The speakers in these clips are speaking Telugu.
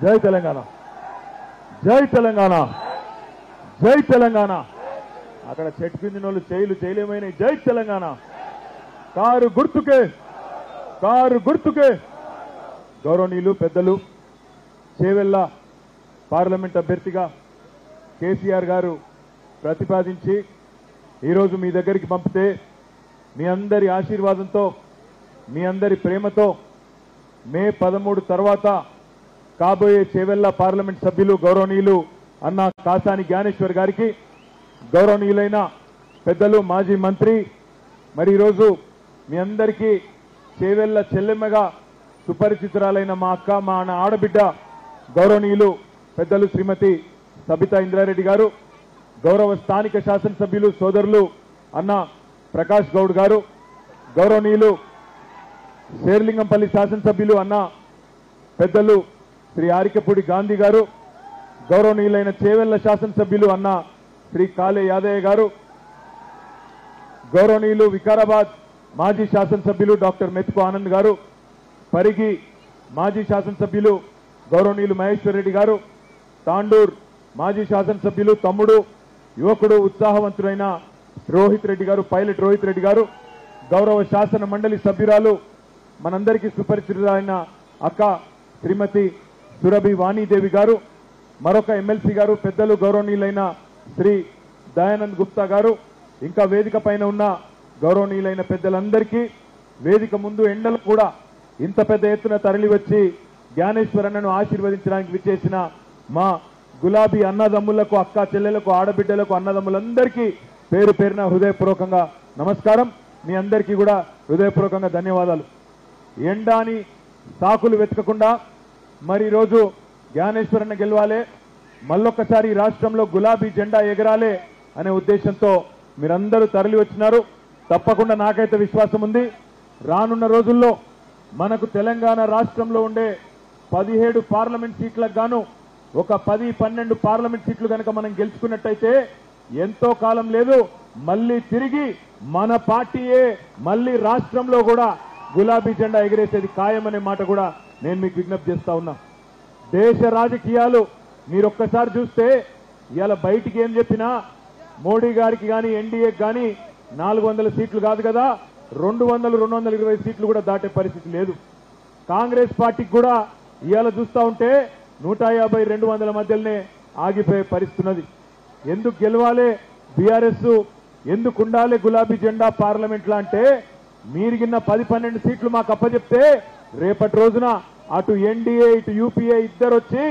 జై తెలంగాణ, జై తెలంగాణ, జై తెలంగాణ. అక్కడ చెట్టు కింద వాళ్ళు చేయలేమైన జై తెలంగాణ. కారు గుర్తుకే, కారు గుర్తుకే. గౌరవనీయులు పెద్దలు చేవెళ్ల పార్లమెంట్ అభ్యర్థిగా కేసీఆర్ గారు ప్రతిపాదించి ఈరోజు మీ దగ్గరికి పంపితే మీ అందరి ఆశీర్వాదంతో, మీ అందరి ప్రేమతో మే 13 తర్వాత కాబోయే చేవెళ్ల పార్లమెంట్ సభ్యులు గౌరవనీయులు అన్న కాసాని జ్ఞానేశ్వర్ గారికి, గౌరవనీయులైన పెద్దలు మాజీ మంత్రి, మరి ఈరోజు మీ అందరికీ చేవెళ్ల చెల్లెమ్మగా సుపరిచితురాలైన మా అక్క, మా ఆడబిడ్డ గౌరవనీయులు పెద్దలు శ్రీమతి సబితా ఇంద్రారెడ్డి గారు, గౌరవ స్థానిక శాసనసభ్యులు సోదరులు అన్న ప్రకాష్ గౌడ్ గారు, గౌరవనీయులు శేర్లింగంపల్లి శాసనసభ్యులు అన్న పెద్దలు శ్రీ ఆరికపూడి గాంధీ గారు, గౌరవనీయులైన చేవెళ్ల శాసనసభ్యులు అన్న శ్రీ కాళే యాదయ్య గారు, గౌరవనీయులు వికారాబాద్ మాజీ శాసనసభ్యులు డాక్టర్ మెతుకు ఆనంద్ గారు, పరిగి మాజీ శాసనసభ్యులు గౌరవనీయులు మహేశ్వర్ రెడ్డి గారు, తాండూర్ మాజీ శాసనసభ్యులు తమ్ముడు యువకుడు ఉత్సాహవంతుడైన రోహిత్ రెడ్డి గారు, పైలట్ రోహిత్ రెడ్డి గారు, గౌరవ శాసన మండలి సభ్యురాలు మనందరికీ సుపరిచితులైన అక్క శ్రీమతి సురభి వాణీదేవి గారు, మరొక ఎమ్మెల్సీ గారు పెద్దలు గౌరవనీయులైన శ్రీ దయానంద్ గుప్తా గారు, ఇంకా వేదిక పైన ఉన్న గౌరవనీయులైన పెద్దలందరికీ, వేదిక ముందు ఎండలు కూడా ఇంత పెద్ద ఎత్తున తరలి వచ్చి జ్ఞానేశ్వరన్నను ఆశీర్వదించడానికి విచ్చేసిన మా గులాబీ అన్నదమ్ములకు, అక్క చెల్లెలకు, ఆడబిడ్డలకు, అన్నదమ్ములందరికీ పేరు పేరున హృదయపూర్వకంగా నమస్కారం. మీ అందరికీ కూడా హృదయపూర్వకంగా ధన్యవాదాలు. ఎండాని సాకులు వెతకకుండా మరి ఈరోజు జ్ఞానేశ్వరన్న గెలవాలి, మళ్ళొక్కసారి రాష్ట్రంలో గులాబీ జెండా ఎగరాలే అనే ఉద్దేశంతో మీరందరూ తరలి వచ్చినారు. తప్పకుండా నాకైతే విశ్వాసం ఉంది, రానున్న రోజుల్లో మనకు తెలంగాణ రాష్ట్రంలో ఉండే 17 పార్లమెంట్ సీట్లకు గాను ఒక 10-12 పార్లమెంట్ సీట్లు కనుక మనం గెలుచుకున్నట్టయితే ఎంతో కాలం లేదు, మళ్ళీ తిరిగి మన పార్టీయే మళ్ళీ రాష్ట్రంలో కూడా గులాబీ జెండా ఎగిరేసేది ఖాయమనే మాట కూడా నేను మీకు విజ్ఞప్తి చేస్తా ఉన్నా. దేశ రాజకీయాలు మీరొక్కసారి చూస్తే ఇవాళ బయటికి ఏం చెప్పినా మోడీ గారికి కానీ ఎన్డీఏకి కానీ 400 సీట్లు కాదు కదా, 200-220 సీట్లు కూడా దాటే పరిస్థితి లేదు. కాంగ్రెస్ పార్టీకి కూడా ఇవాళ చూస్తా ఉంటే 150-200 మధ్యలోనే ఆగిపోయే పరిస్థితి ఉన్నది. ఎందుకు గెలవాలి బీఆర్ఎస్, ఎందుకు ఉండాలి గులాబీ జెండా పార్లమెంట్లో అంటే, మీరిగిన్న 10-12 సీట్లు మాకు అప్పచెప్తే రేపటి రోజున అటు ఎన్డీఏ ఇటు యూపీఏ ఇద్దరు వచ్చి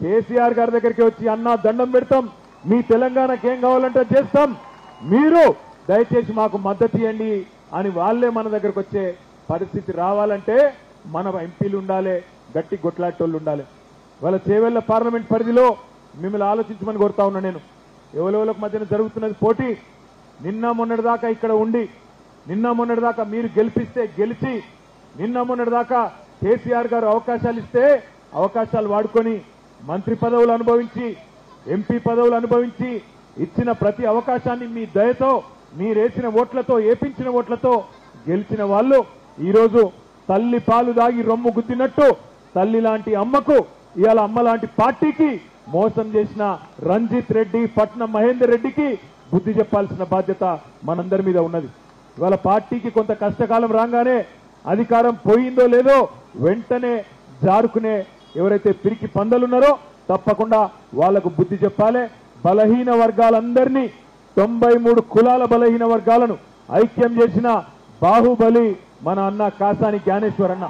కేసీఆర్ గారి దగ్గరికి వచ్చి అన్నా దండం పెడతాం, మీ తెలంగాణకి ఏం కావాలంటే చేస్తాం, మీరు దయచేసి మాకు మద్దతు ఇవ్వండి అని వాళ్ళే మన దగ్గరకు వచ్చే పరిస్థితి రావాలంటే మన ఎంపీలు ఉండాలి, గట్టి గొట్లాటోళ్ళు ఉండాలి. వాళ్ళ చేవెళ్ల పార్లమెంట్ పరిధిలో మిమ్మల్ని ఆలోచించమని కోరుతా ఉన్నా. నేను ఎవరెవరికి మధ్యన జరుగుతున్నది పోటీ. నిన్న మొన్నటిదాకా ఇక్కడ ఉండి, నిన్న మొన్నటిదాకా మీరు గెలిపిస్తే గెలిచి, నిన్న మొన్నటిదాకా కేసీఆర్ గారు అవకాశాలు ఇస్తే అవకాశాలు వాడుకొని మంత్రి పదవులు అనుభవించి, ఎంపీ పదవులు అనుభవించి, ఇచ్చిన ప్రతి అవకాశాన్ని మీ దయతో, మీరేసిన ఓట్లతో, ఏపించిన ఓట్లతో గెలిచిన వాళ్ళు ఈరోజు తల్లి పాలు దాగి రొమ్ము గుద్దినట్టు తల్లి లాంటి అమ్మకు, ఇవాళ అమ్మ లాంటి పార్టీకి మోసం చేసిన రంజిత్ రెడ్డి, పట్నం మహేందర్ రెడ్డికి బుద్ధి చెప్పాల్సిన బాధ్యత మనందరి మీద ఉన్నది. ఇవాళ పార్టీకి కొంత కష్టకాలం రాగానే అధికారం పోయిందో లేదో వెంటనే జారుకునే ఎవరైతే పిరికి పందలున్నారో తప్పకుండా వాళ్లకు బుద్ధి చెప్పాలి. బలహీన వర్గాలందరినీ 93 కులాల బలహీన వర్గాలను ఐక్యం చేసిన బాహుబలి మన అన్న కాసాని జ్ఞానేశ్వర్ అన్న.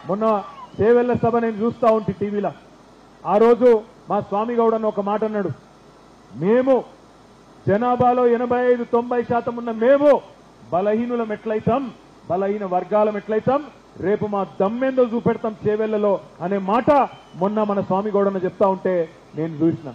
మొన్న చేవెళ్ల సభ నేను చూస్తా ఉంటే టీవీలో, ఆ రోజు మా స్వామి గౌడ్ అన్న ఒక మాట అన్నాడు, మేము జనాభాలో 85-90% ఉన్న మేము బలహీనులం ఎట్లయితాం, బలహీన వర్గాలం ఎట్లయితాం, రేపు మా దమ్మెందో చూపెడతాం చేవెళ్లలో అనే మాట మొన్న మన స్వామి గౌడ్ అన్న చెప్తా ఉంటే నేను చూసిన.